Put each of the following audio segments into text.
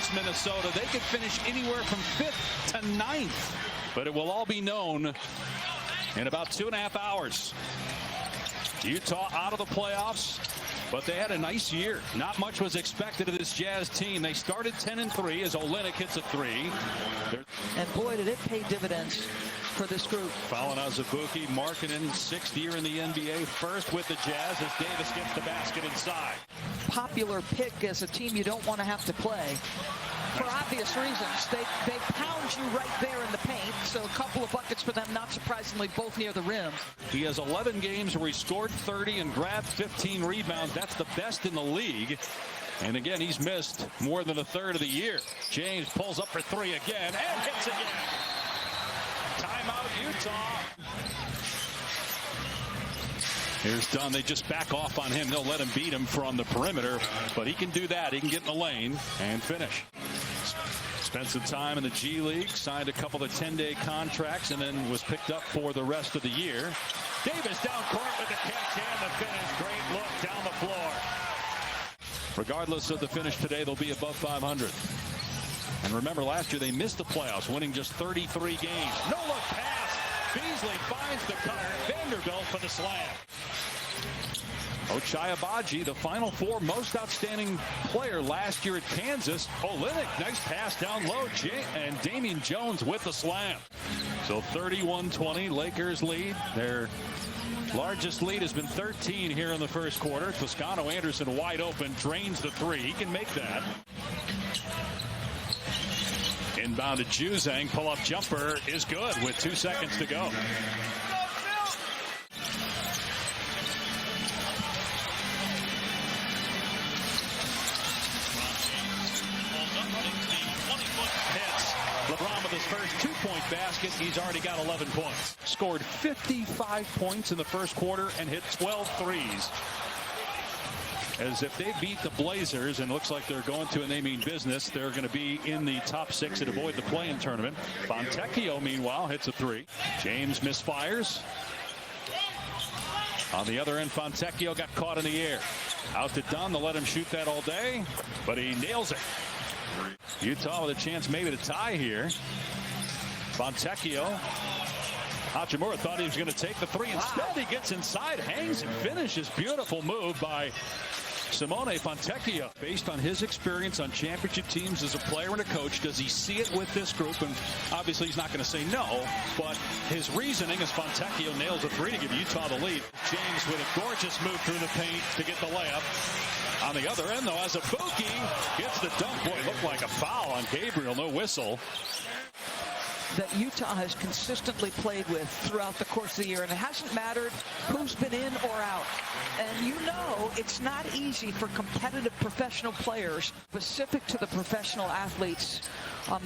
against Minnesota. They could finish anywhere from 5th to 9th. But it will all be known in about 2.5 hours. Utah out of the playoffs, but they had a nice year. Not much was expected of this Jazz team. They started 10-3 as Olynyk hits a 3. And boy, did it pay dividends for this group. Following Azubuike, Markkanen, 6th year in the NBA, first with the Jazz as Davis gets the basket inside. Popular pick as a team you don't want to have to play. For obvious reasons. They pound you right there in the paint, so a couple of buckets for them, not surprisingly, both near the rim. He has 11 games where he scored 30 and grabbed 15 rebounds. That's the best in the league. And again, he's missed more than a third of the year. James pulls up for 3 again and hits again. Timeout, Utah. Here's Dunn. They just back off on him. They'll let him beat him from the perimeter, but he can do that. He can get in the lane and finish. Spent some time in the G League, signed a couple of 10-day contracts, and then was picked up for the rest of the year. Davis down court with the catch and the finish. Great look down the floor. Regardless of the finish today, they'll be above 500. And remember, last year they missed the playoffs, winning just 33 games. No-look pass. Beasley finds the cutter. Vanderbilt for the slam. Ochai Agbaji, the Final Four most outstanding player last year at Kansas. Olynyk, nice pass down low. And Damian Jones with the slam. So 31-20, Lakers lead. Their largest lead has been 13 here in the first quarter. Toscano Anderson wide open, drains the 3. He can make that. Inbound to Juzang, pull-up jumper is good with 2 seconds to go. LeBron with his first 2-point basket. He's already got 11 points. Scored 55 points in the first quarter and hit 12 threes. As if they beat the Blazers, and it looks like they're going to, and they mean business, they're going to be in the top 6 and avoid the play-in tournament. Fontecchio, meanwhile, hits a 3. James misfires. On the other end, Fontecchio got caught in the air. Out to Dunn. They'll let him shoot that all day, but he nails it. Utah with a chance maybe to tie here. Fontecchio. Hachimura thought he was going to take the 3. Instead, he gets inside, hangs and finishes. Beautiful move by Simone Fontecchio. Based on his experience on championship teams as a player and a coach, does he see it with this group? And obviously he's not going to say no, but his reasoning is Fontecchio nails a 3 to give Utah the lead. James with a gorgeous move through the paint to get the layup. On the other end, though, Azubuike gets the dunk. Boy, it looked like a foul on Gabriel. No whistle. That Utah has consistently played with throughout the course of the year, and it hasn't mattered who's been in or out. And you know it's not easy for competitive professional players, specific to the professional athletes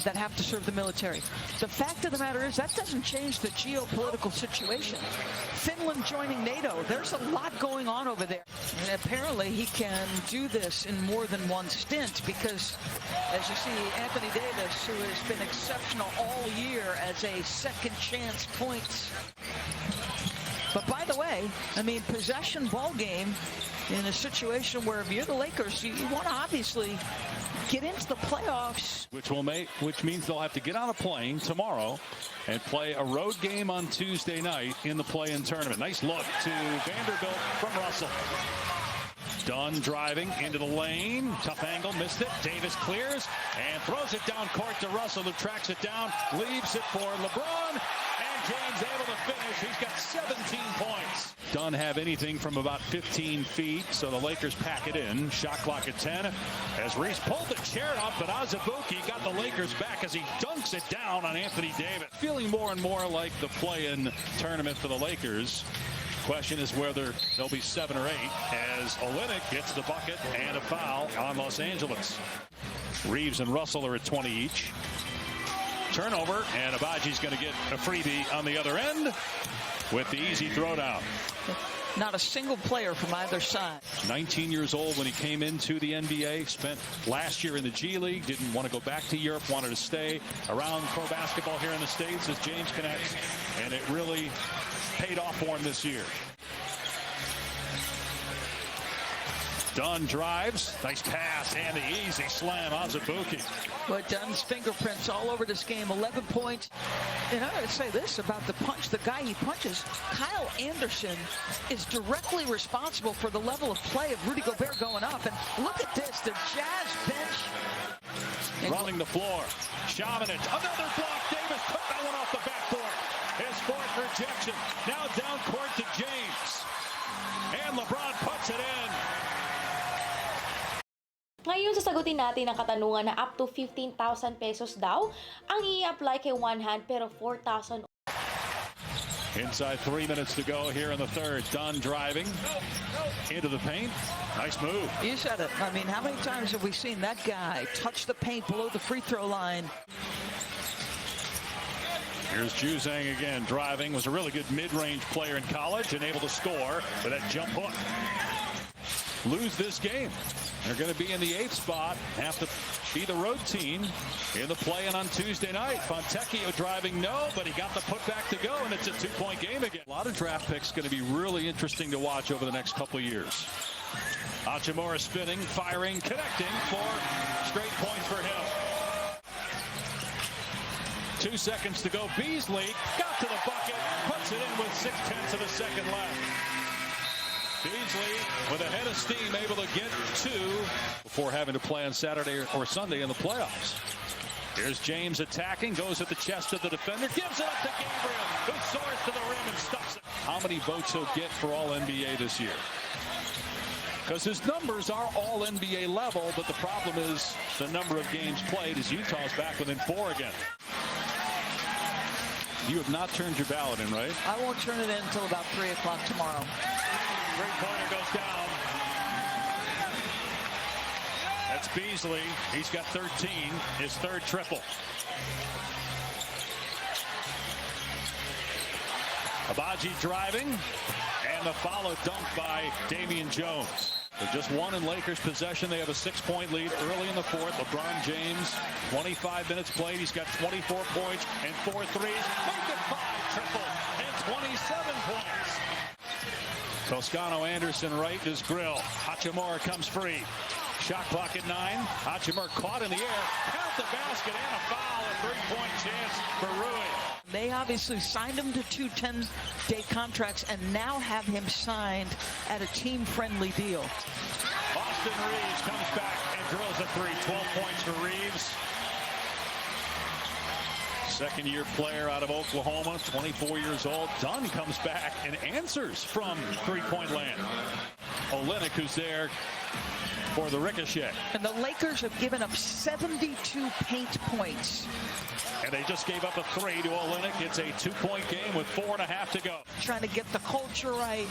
that have to serve the military. The fact of the matter is that doesn't change the geopolitical situation. Finland joining NATO, there's a lot going on over there. And apparently he can do this in more than one stint because, as you see, Anthony Davis, who has been exceptional all year as a second chance points. But by the way, I mean, possession ball game in a situation where if you're the Lakers, you want to obviously get into the playoffs. Which means they'll have to get on a plane tomorrow and play a road game on Tuesday night in the play-in tournament. Nice look to Vanderbilt from Russell. Dunn driving into the lane. Tough angle, missed it. Davis clears and throws it down court to Russell, who tracks it down, leaves it for LeBron, and James able to finish. He's got 17 points. Dunn have anything from about 15 feet, so the Lakers pack it in. Shot clock at 10 as Reese pulled the chair up, but Azubuike got the Lakers back as he dunks it down on Anthony Davis. Feeling more and more like the play-in tournament for the Lakers. Question is whether there'll be 7 or 8 as Olynyk gets the bucket and a foul on Los Angeles. Reeves and Russell are at 20 each. Turnover, and Agbaji's going to get a freebie on the other end with the easy throwdown. Not a single player from either side. 19 years old when he came into the NBA, spent last year in the G League, didn't want to go back to Europe, wanted to stay around pro basketball here in the States as James connects, and it really paid off for him this year. Dunn drives. Nice pass and the easy slam. Azubuike. But Dunn's fingerprints all over this game. 11 points. And I gotta say this about the punch. The guy he punches, Kyle Anderson, is directly responsible for the level of play of Rudy Gobert going up. And look at this. The Jazz bench. Running the floor. Šamanić. Another block. Davis took that one off the backboard. His fourth rejection. Now down court to James. And LeBron puts it in. Ngayon, sasagutin natin ang katanungan na up to 15,000 pesos daw ang i-apply kay One Hand pero 4,000. Inside 3 minutes to go here in the third. Dunn driving into the paint. Nice move. You said it. I mean, how many times have we seen that guy touch the paint below the free throw line? Here's Juzang again driving. Was a really good mid-range player in college and able to score with that jump hook. Lose this game. They're going to be in the 8th spot. Have to be the road team in the play-in on Tuesday night. Fontecchio driving, no, but he got the putback to go, and it's a 2-point game again. A lot of draft picks going to be really interesting to watch over the next couple of years. Hachimura spinning, firing, connecting for straight points for him. 2 seconds to go. Beasley got to the bucket, puts it in with 0.6 of a second left. Beasley with a head of steam able to get 2 before having to play on Saturday or Sunday in the playoffs. Here's James attacking, goes at the chest of the defender, gives it up to Gabriel, who soars to the rim and stuffs it. How many votes he'll get for All-NBA this year? Because his numbers are All-NBA level, but the problem is the number of games played as Utah's back within 4 again. You have not turned your ballot in, right? I won't turn it in until about 3 o'clock tomorrow. Three-pointer goes down. That's Beasley. He's got 13, his third triple. Agbaji driving, and the follow dunk by Damian Jones. They're just one in Lakers possession. They have a 6-point lead early in the fourth. LeBron James, 25 minutes played. He's got 24 points and 4 threes. Make it 5 triple and 27 points. Toscano Anderson right in his grill. Hachimura comes free. Shot clock at 9. Hachimura caught in the air. Count the basket and a foul. A 3-point chance for Rui. They obviously signed him to 2 10-day contracts and now have him signed at a team-friendly deal. Austin Reeves comes back and drills a 3. 12 points for Reeves. Second-year player out of Oklahoma, 24 years old. Dunn comes back and answers from three-point land. Olynyk, who's there for the ricochet. And the Lakers have given up 72 paint points. And they just gave up a 3 to Olynyk. It's a 2-point game with 4.5 to go. Trying to get the culture right.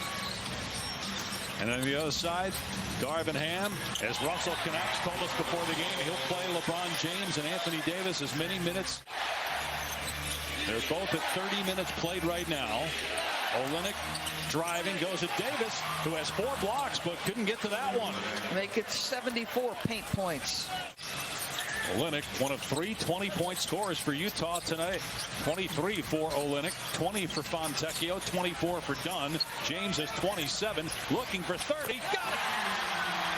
And on the other side, Darvin Ham, as Russell connects, told us before the game, he'll play LeBron James and Anthony Davis as many minutes. They're both at 30 minutes played right now. Olynyk driving, goes at Davis, who has 4 blocks, but couldn't get to that one. Make it 74 paint points. Olynyk, one of 3 20-point scorers for Utah tonight. 23 for Olynyk, 20 for Fontecchio, 24 for Dunn. James has 27, looking for 30. Got it!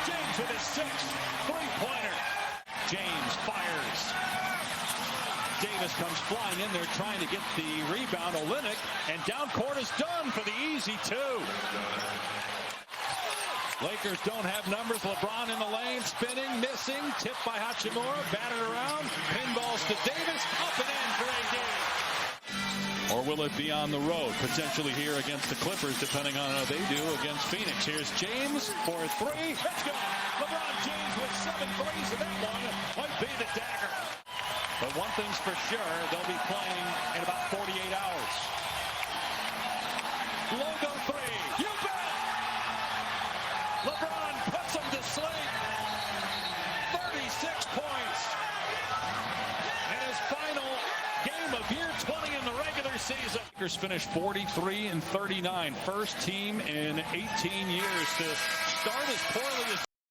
James with his 6th three-pointer. James fires. Davis comes flying in there trying to get the rebound. Olynyk, and down court is Dunn for the easy 2. Lakers don't have numbers. LeBron in the lane, spinning, missing, tipped by Hachimura, batted around, pinballs to Davis, up and in for AD. Or will it be on the road, potentially here against the Clippers, depending on how they do against Phoenix. Here's James for a 3. Let's go. LeBron James with 7 threes, and that one might be the dagger. But one thing's for sure, they'll be playing in about 48 hours. Logo 3. You bet! LeBron puts him to sleep. 36 points. And his final game of year 20 in the regular season. Lakers finished 43-39. First team in 18 years to start as poorly as